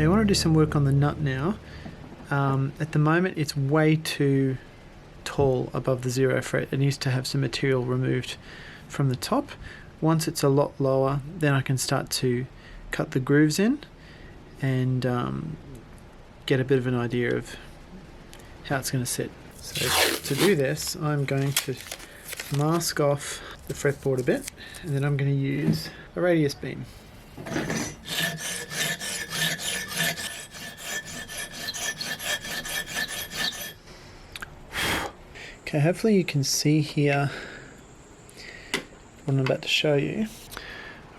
I want to do some work on the nut now. At the moment it's way too tall above the 0 fret. It needs to have some material removed from the top. Once it's a lot lower, then I can start to cut the grooves in and get a bit of an idea of how it's going to sit. So to do this, I'm going to mask off the fretboard a bit, and then I'm going to use a radius beam. Okay, hopefully you can see here what I'm about to show you.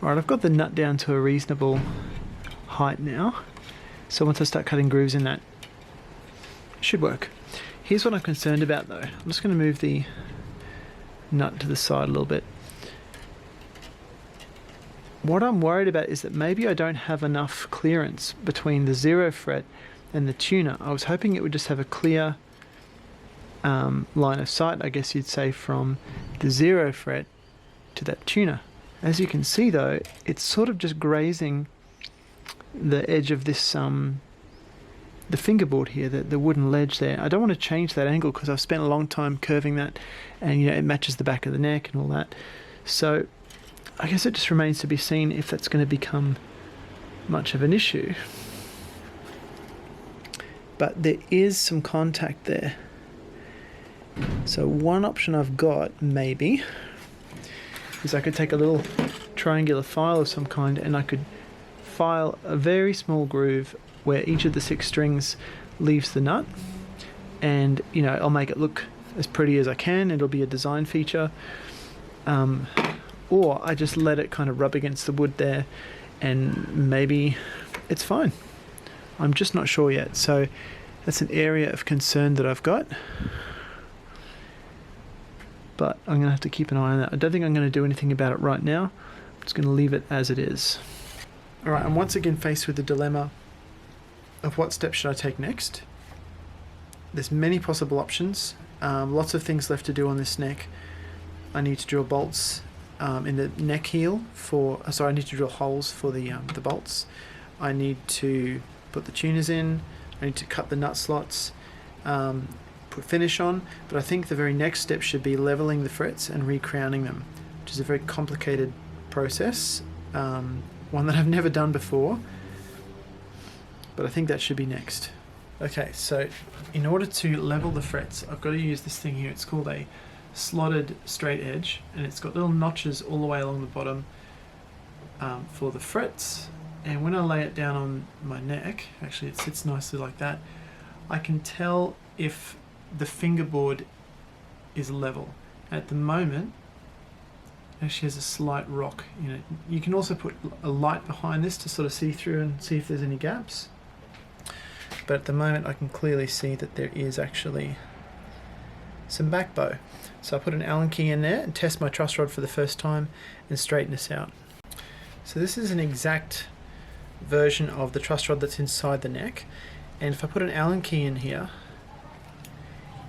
Alright, I've got the nut down to a reasonable height now, so once I start cutting grooves in that, it should work. Here's what I'm concerned about though. I'm just going to move the nut to the side a little bit. What I'm worried about is that maybe I don't have enough clearance between the 0 fret and the tuner. I was hoping it would just have a clear line of sight, I guess you'd say, from the 0 fret to that tuner. As you can see though, it's sort of just grazing the edge of this the fingerboard here, the wooden ledge there. I don't want to change that angle because I've spent a long time curving that, and you know, it matches the back of the neck and all that. So I guess it just remains to be seen if that's going to become much of an issue. But there is some contact there. So one option I've got, maybe, is I could take a little triangular file of some kind and I could file a very small groove where each of the 6 strings leaves the nut, and you know, I'll make it look as pretty as I can. It'll be a design feature. Or I just let it kind of rub against the wood there and maybe it's fine. I'm just not sure yet. So that's an area of concern that I've got. But I'm going to have to keep an eye on that. I don't think I'm going to do anything about it right now. I'm just going to leave it as it is. Alright, I'm once again faced with the dilemma of what step should I take next. There's many possible options. Lots of things left to do on this neck. I need to drill bolts in the neck heel I need to drill holes for the bolts. I need to put the tuners in. I need to cut the nut slots, put finish on, but I think the very next step should be leveling the frets and recrowning them, which is a very complicated process, one that I've never done before, but I think that should be next. Okay, so in order to level the frets, I've got to use this thing here. It's called a slotted straight edge, and it's got little notches all the way along the bottom for the frets. And when I lay it down on my neck, actually it sits nicely like that, I can tell if the fingerboard is level. At the moment, it actually has a slight rock in it. You can also put a light behind this to sort of see through and see if there's any gaps. But at the moment I can clearly see that there is actually some back bow. So I put an Allen key in there and test my truss rod for the first time and straighten this out. So this is an exact version of the truss rod that's inside the neck, and if I put an Allen key in here,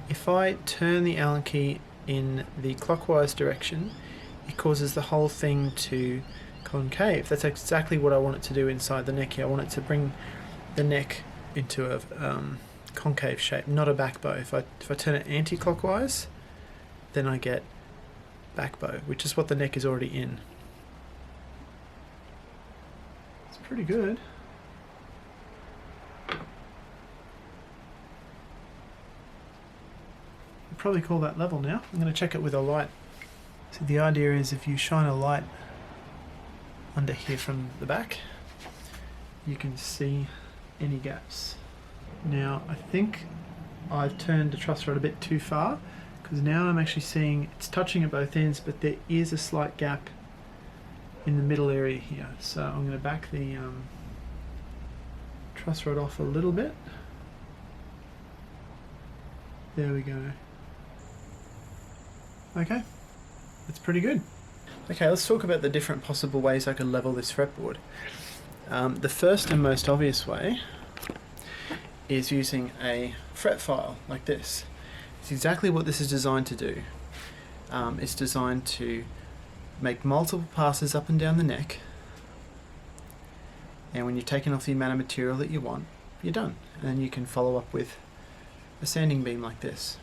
if I turn the Allen key in the clockwise direction, it causes the whole thing to concave. That's exactly what I want it to do inside the neck here. I want it to bring the neck into a concave shape, not a back bow. If I turn it anti-clockwise, then I get back bow, which is what the neck is already in. It's pretty good. I'd probably call that level now. I'm going to check it with a light. So the idea is if you shine a light under here from the back, you can see any gaps. Now I think I've turned the truss rod a bit too far, because now I'm actually seeing it's touching at both ends, but there is a slight gap in the middle area here. So I'm going to back the truss rod off a little bit. There we go. Okay, that's pretty good. Okay, let's talk about the different possible ways I could level this fretboard. The first and most obvious way is using a fret file like this. It's exactly what this is designed to do. It's designed to make multiple passes up and down the neck And when you've taken off the amount of material that you want, you're done. And then you can follow up with a sanding beam like this.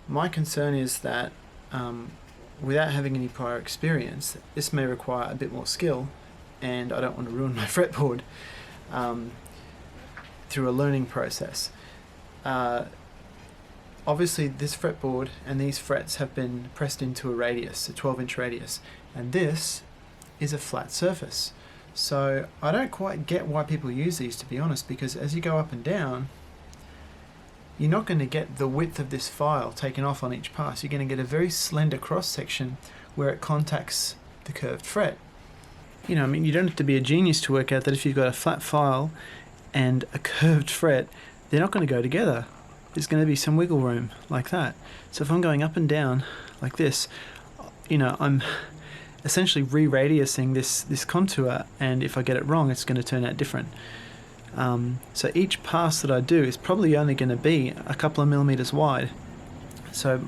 My concern is that without having any prior experience, this may require a bit more skill, and I don't want to ruin my fretboard through a learning process. Obviously this fretboard and these frets have been pressed into a radius, a 12-inch radius, and this is a flat surface. So I don't quite get why people use these, to be honest, because as you go up and down, you're not going to get the width of this file taken off on each pass. You're going to get a very slender cross section where it contacts the curved fret. You know, I mean, you don't have to be a genius to work out that if you've got a flat file and a curved fret, they're not going to go together. There's going to be some wiggle room like that. So if I'm going up and down like this, you know, I'm essentially re-radiusing this contour, and if I get it wrong, it's going to turn out different. So each pass that I do is probably only going to be a couple of millimeters wide. So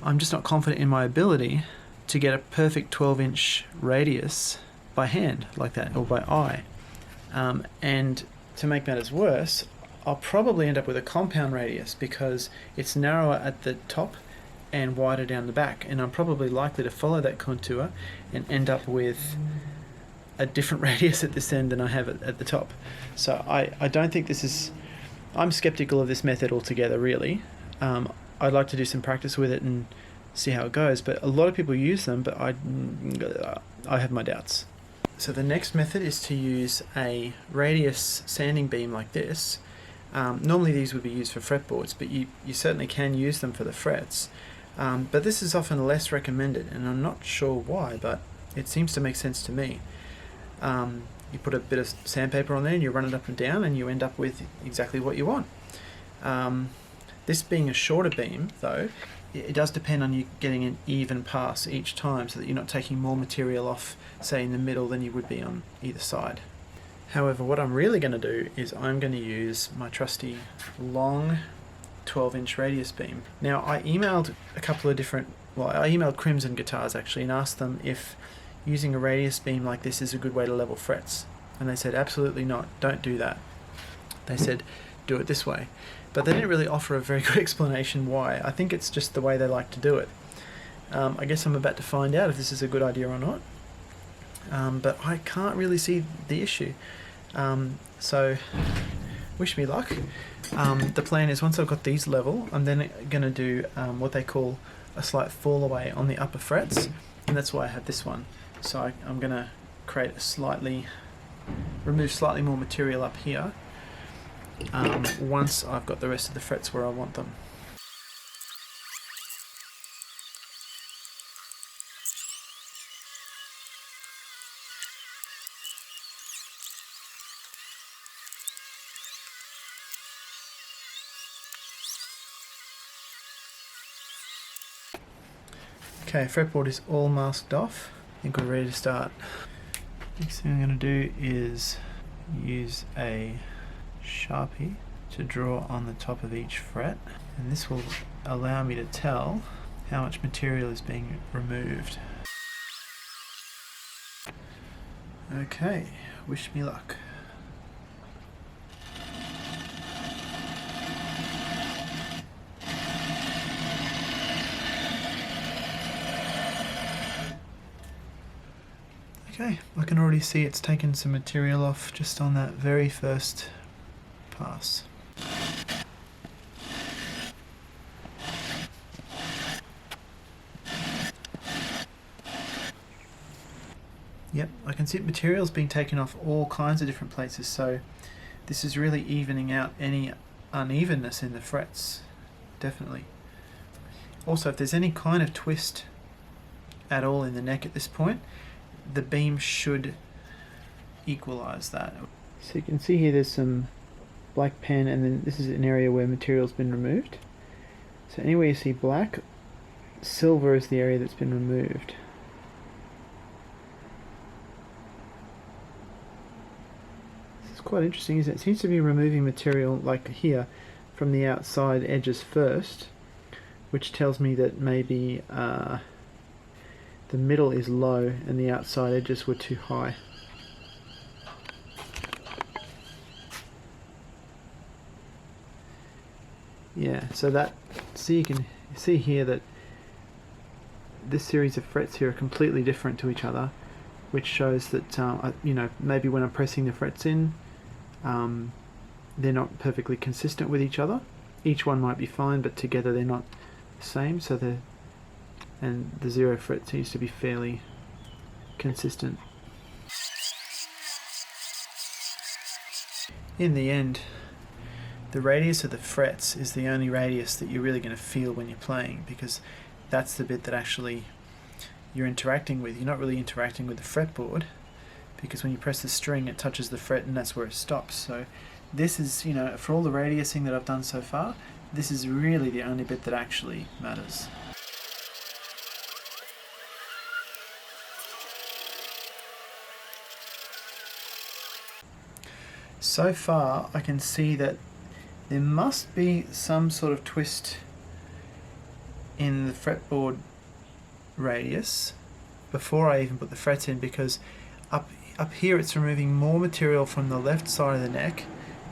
I'm just not confident in my ability to get a perfect 12-inch radius by hand like that, or by eye. And to make matters worse, I'll probably end up with a compound radius because it's narrower at the top and wider down the back, and I'm probably likely to follow that contour and end up with a different radius at this end than I have at the top. So I don't think this is... I'm skeptical of this method altogether, really. I'd like to do some practice with it and see how it goes, but a lot of people use them, but I have my doubts. So the next method is to use a radius sanding beam like this. Normally these would be used for fretboards, but you certainly can use them for the frets. But this is often less recommended, and I'm not sure why, but it seems to make sense to me. You put a bit of sandpaper on there and you run it up and down, and you end up with exactly what you want. This being a shorter beam, though, it does depend on you getting an even pass each time, so that you're not taking more material off, say, in the middle than you would be on either side. However, what I'm really going to do is I'm going to use my trusty long 12-inch radius beam. Now, I emailed a couple of different... Well, I emailed Crimson Guitars, actually, and asked them if using a radius beam like this is a good way to level frets. And they said, absolutely not, don't do that. They said, do it this way. But they didn't really offer a very good explanation why. I think it's just the way they like to do it. I guess I'm about to find out if this is a good idea or not. But I can't really see the issue. So, wish me luck. The plan is, once I've got these level, I'm then going to do what they call a slight fall away on the upper frets, and that's why I have this one. So I'm going to create remove slightly more material up here once I've got the rest of the frets where I want them. Okay, fretboard is all masked off. I think we're ready to start. Next thing I'm going to do is use a Sharpie to draw on the top of each fret, and this will allow me to tell how much material is being removed. Okay, wish me luck. Okay, I can already see it's taken some material off just on that very first pass. Yep, I can see material's being taken off all kinds of different places, so this is really evening out any unevenness in the frets, definitely. Also, if there's any kind of twist at all in the neck at this point, the beam should equalize that. So you can see here there's some black pen, and then this is an area where material's been removed. So anywhere you see black, silver is the area that's been removed. This is quite interesting, isn't it? It seems to be removing material, like here, from the outside edges first, which tells me that maybe the middle is low and the outside edges were too high. Yeah, so that, see, you can see here that this series of frets here are completely different to each other, which shows that you know, maybe when I'm pressing the frets in, they're not perfectly consistent with each other. Each one might be fine, but together they're not the same. So the 0 fret seems to be fairly consistent. In the end, the radius of the frets is the only radius that you're really going to feel when you're playing, because that's the bit that actually you're interacting with. You're not really interacting with the fretboard, because when you press the string it touches the fret and that's where it stops. So this is, you know, for all the radiusing that I've done so far, this is really the only bit that actually matters. So far I can see that there must be some sort of twist in the fretboard radius before I even put the frets in, because up here it's removing more material from the left side of the neck,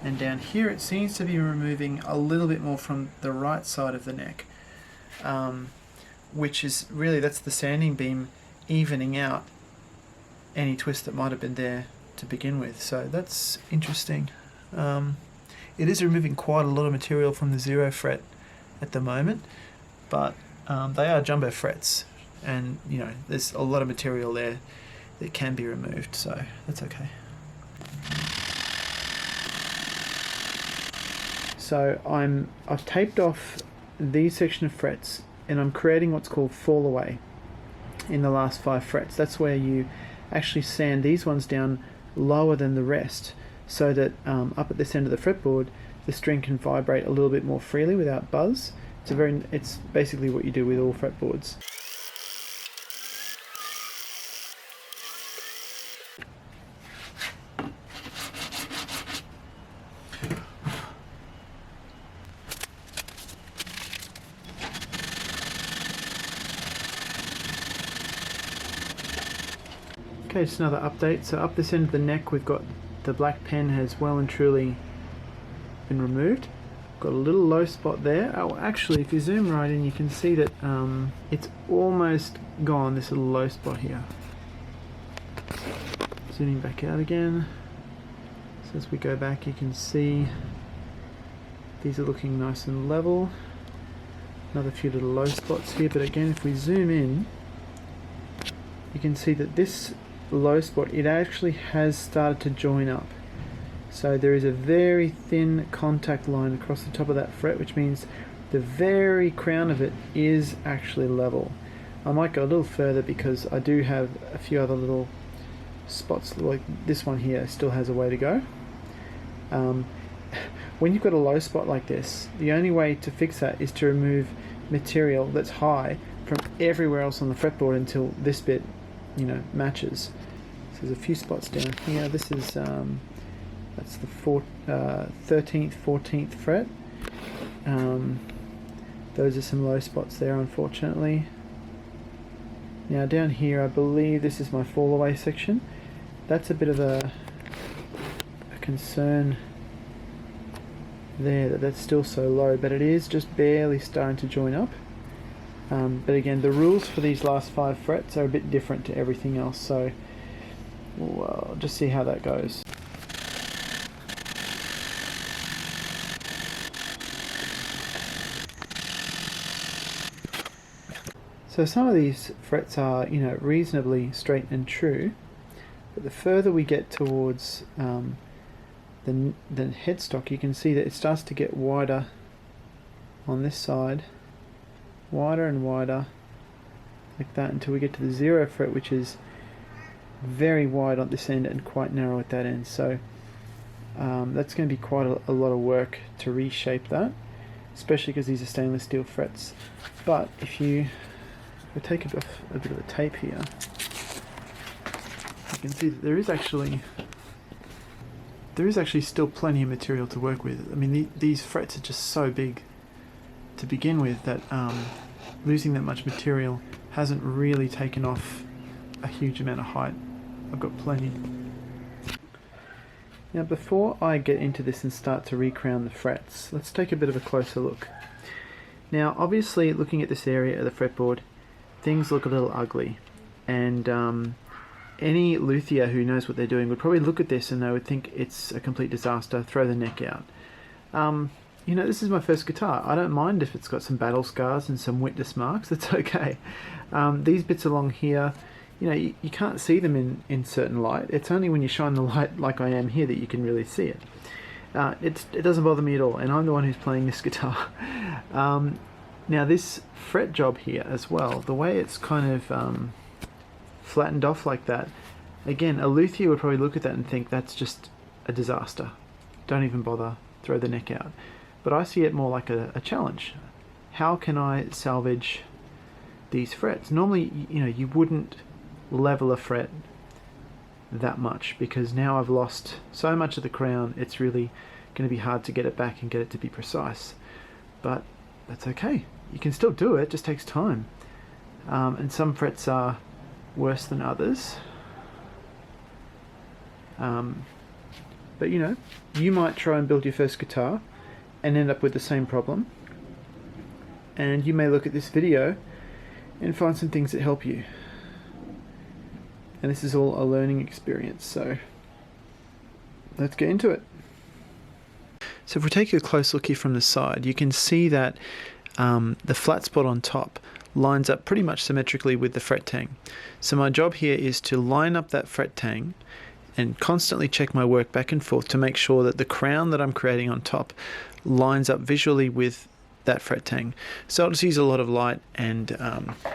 and down here it seems to be removing a little bit more from the right side of the neck, which is really, that's the sanding beam evening out any twist that might have been there to begin with. So that's interesting. It is removing quite a lot of material from the 0 fret at the moment, but they are jumbo frets, and you know, there's a lot of material there that can be removed, so that's okay. So I've taped off these section of frets, and I'm creating what's called fallaway in the last 5 frets. That's where you actually sand these ones down lower than the rest, so that up at this end of the fretboard the string can vibrate a little bit more freely without buzz. It's basically what you do with all fretboards. Okay, just another update. So up this end of the neck we've got the black pen has well and truly been removed. Got a little low spot there. Oh, actually if you zoom right in you can see that it's almost gone, this little low spot here. Zooming back out again. So as we go back you can see these are looking nice and level. Another few little low spots here, but again if we zoom in you can see that this low spot, it actually has started to join up. So there is a very thin contact line across the top of that fret, which means the very crown of it is actually level. I might go a little further because I do have a few other little spots, like this one here still has a way to go. When you've got a low spot like this, the only way to fix that is to remove material that's high from everywhere else on the fretboard until this bit, you know, matches. So there's a few spots down here. This is that's the 13th, 14th fret. Those are some low spots there, unfortunately. Now down here, I believe this is my fallaway section. That's a bit of a concern there, that's still so low, but it is just barely starting to join up. But again, the rules for these last 5 frets are a bit different to everything else, so we'll just see how that goes. So some of these frets are, you know, reasonably straight and true, but the further we get towards the headstock, you can see that it starts to get wider on this side, wider and wider, like that, until we get to the 0 fret, which is very wide on this end and quite narrow at that end. So that's going to be quite a lot of work to reshape that, especially because these are stainless steel frets. But if you take off a bit of the tape here, you can see that there is actually still plenty of material to work with. I mean, these frets are just so big to begin with that losing that much material hasn't really taken off a huge amount of height. I've got plenty. Now before I get into this and start to recrown the frets, let's take a bit of a closer look. Now obviously looking at this area of the fretboard, things look a little ugly, and any luthier who knows what they're doing would probably look at this and they would think it's a complete disaster, throw the neck out. You know, this is my first guitar. I don't mind if it's got some battle scars and some witness marks, that's okay. These bits along here, you know, you can't see them in certain light. It's only when you shine the light like I am here that you can really see it. It doesn't bother me at all, and I'm the one who's playing this guitar. Now this fret job here as well, the way it's kind of flattened off like that, again, a luthier would probably look at that and think that's just a disaster. Don't even bother, throw the neck out. But I see it more like a challenge. How can I salvage these frets? Normally, you know, you wouldn't level a fret that much, because now I've lost so much of the crown, it's really going to be hard to get it back and get it to be precise. But that's okay. You can still do it, it just takes time. And some frets are worse than others. But you know, you might try and build your first guitar and end up with the same problem. And you may look at this video and find some things that help you. And this is all a learning experience, so let's get into it. So if we take a close look here from the side, you can see that the flat spot on top lines up pretty much symmetrically with the fret tang. So my job here is to line up that fret tang and constantly check my work back and forth to make sure that the crown that I'm creating on top lines up visually with that fret tang. So I'll just use a lot of light and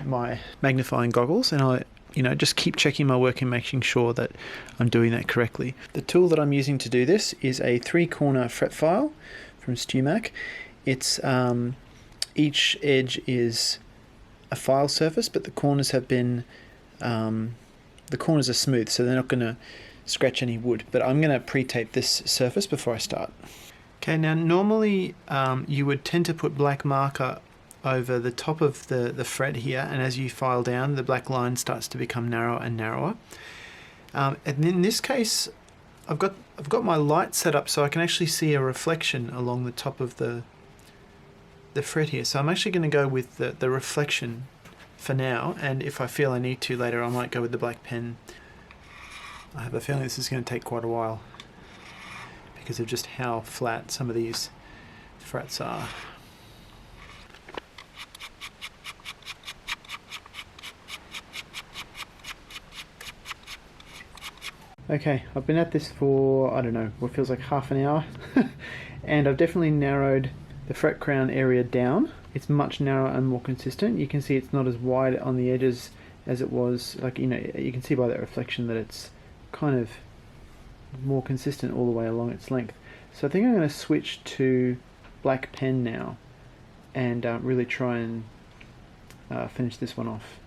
my magnifying goggles, and I just keep checking my work and making sure that I'm doing that correctly. The tool that I'm using to do this is a 3-corner fret file from StewMac. It's each edge is a file surface, but the corners have been the corners are smooth, so they're not going to scratch any wood. But I'm going to pre-tape this surface before I start. Okay, now normally you would tend to put black marker over the top of the fret here, and as you file down, the black line starts to become narrower and narrower. And in this case, I've got my light set up so I can actually see a reflection along the top of the fret here. So I'm actually going to go with the reflection for now, and if I feel I need to later, I might go with the black pen. I have a feeling this is going to take quite a while because of just how flat some of these frets are. Okay, I've been at this for, I don't know, what feels like half an hour, and I've definitely narrowed the fret crown area down. It's much narrower and more consistent. You can see it's not as wide on the edges as it was, like, you know, you can see by that reflection that it's kind of more consistent all the way along its length. So I think I'm going to switch to black pen now and really try and finish this one off.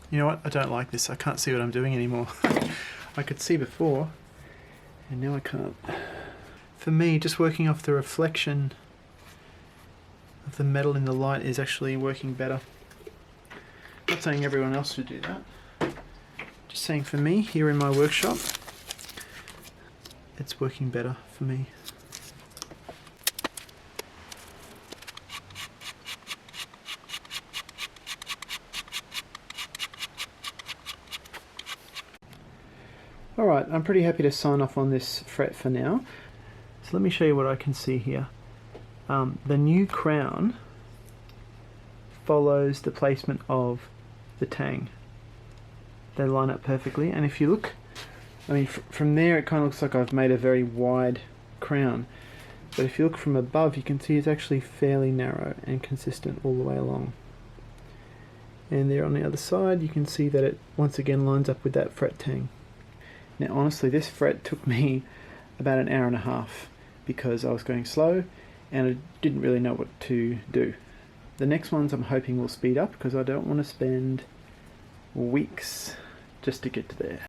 You know what? I don't like this. I can't see what I'm doing anymore. I could see before, and now I can't. For me, just working off the reflection of the metal in the light is actually working better. Not saying everyone else should do that. Just saying for me, here in my workshop, it's working better for me. Alright, I'm pretty happy to sign off on this fret for now. So let me show you what I can see here. The new crown follows the placement of the tang. They line up perfectly, and if you look, I mean, from there it kind of looks like I've made a very wide crown. But if you look from above, you can see it's actually fairly narrow and consistent all the way along. And there on the other side, you can see that it once again lines up with that fret tang. Now honestly, this fret took me about an hour and a half because I was going slow and I didn't really know what to do. The next ones I'm hoping will speed up because I don't want to spend weeks just to get to there.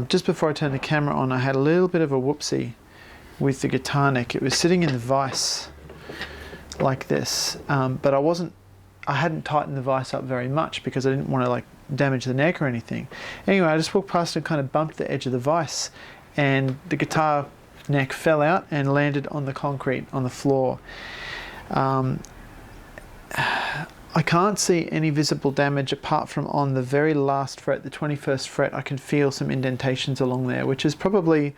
Just before I turned the camera on, I had a little bit of a whoopsie with the guitar neck. It was sitting in the vise like this, but I hadn't tightened the vise up very much because I didn't want to like damage the neck or anything. Anyway, I just walked past and kind of bumped the edge of the vise, and the guitar neck fell out and landed on the concrete on the floor. I can't see any visible damage apart from on the very last fret, the 21st fret. I can feel some indentations along there, which is probably,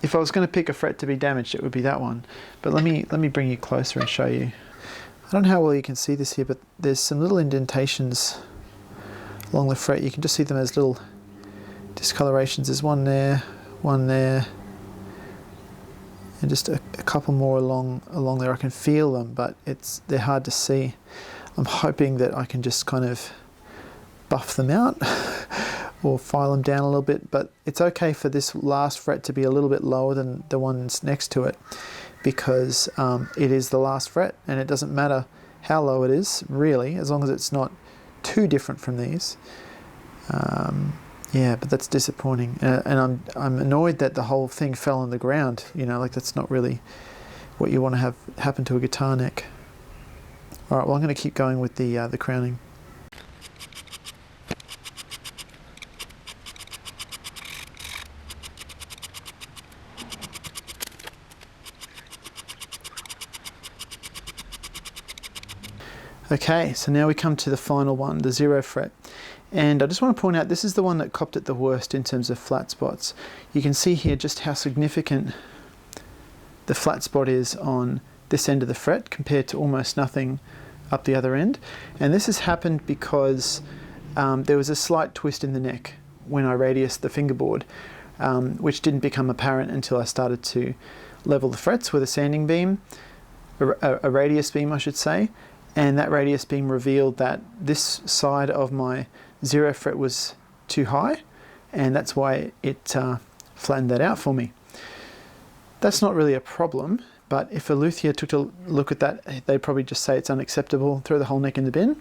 if I was going to pick a fret to be damaged, it would be that one. But let me bring you closer and show you. I don't know how well you can see this here, but there's some little indentations along the fret. You can just see them as little discolorations. There's one there, and just a couple more along there. I can feel them, but they're hard to see. I'm hoping that I can just kind of buff them out or file them down a little bit, but it's okay for this last fret to be a little bit lower than the ones next to it, because it is the last fret, and it doesn't matter how low it is, really, as long as it's not too different from these. Yeah, but that's disappointing, and I'm annoyed that the whole thing fell on the ground. You know, like that's not really what you want to have happen to a guitar neck. All right, well, I'm going to keep going with the crowning. Okay, so now we come to the final one, the 0 fret. And I just want to point out, this is the one that copped it the worst in terms of flat spots. You can see here just how significant the flat spot is on this end of the fret compared to almost nothing up the other end. And this has happened because there was a slight twist in the neck when I radiused the fingerboard, which didn't become apparent until I started to level the frets with a sanding beam, a radius beam I should say, and that radius beam revealed that this side of my 0 fret was too high, and that's why it flattened that out for me. That's not really a problem, but if a luthier took a look at that, they'd probably just say it's unacceptable, throw the whole neck in the bin.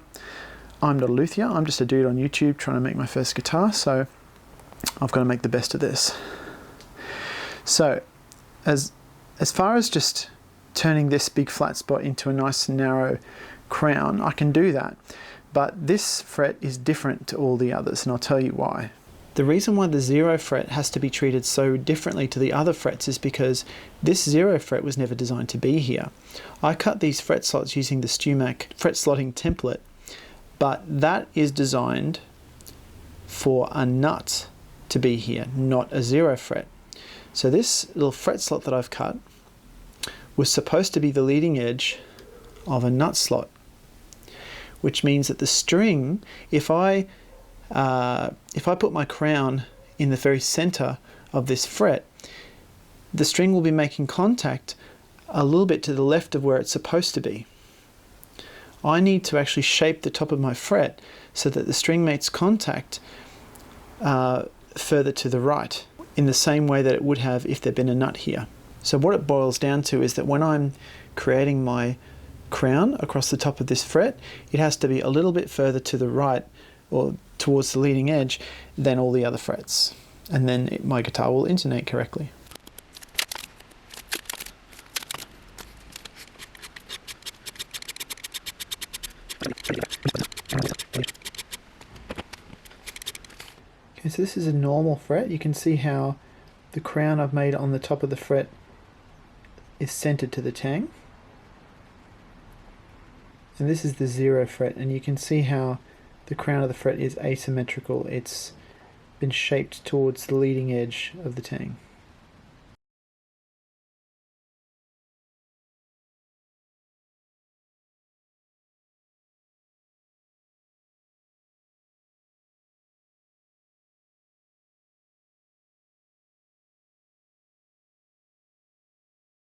I'm not a luthier, I'm just a dude on YouTube trying to make my first guitar, so I've got to make the best of this. So, as far as just turning this big flat spot into a nice narrow crown, I can do that. But this fret is different to all the others, and I'll tell you why. The reason why the 0 fret has to be treated so differently to the other frets is because this 0 fret was never designed to be here. I cut these fret slots using the StewMac fret slotting template, but that is designed for a nut to be here, not a 0 fret. So this little fret slot that I've cut was supposed to be the leading edge of a nut slot, which means that the string, if I put my crown in the very center of this fret, the string will be making contact a little bit to the left of where it's supposed to be. I need to actually shape the top of my fret so that the string makes contact further to the right, in the same way that it would have if there'd been a nut here. So what it boils down to is that when I'm creating my crown across the top of this fret, it has to be a little bit further to the right or towards the leading edge than all the other frets, and then my guitar will intonate correctly. Okay, so this is a normal fret. You can see how the crown I've made on the top of the fret is centered to the tang. And this is the 0 fret, and you can see how the crown of the fret is asymmetrical. It's been shaped towards the leading edge of the tang.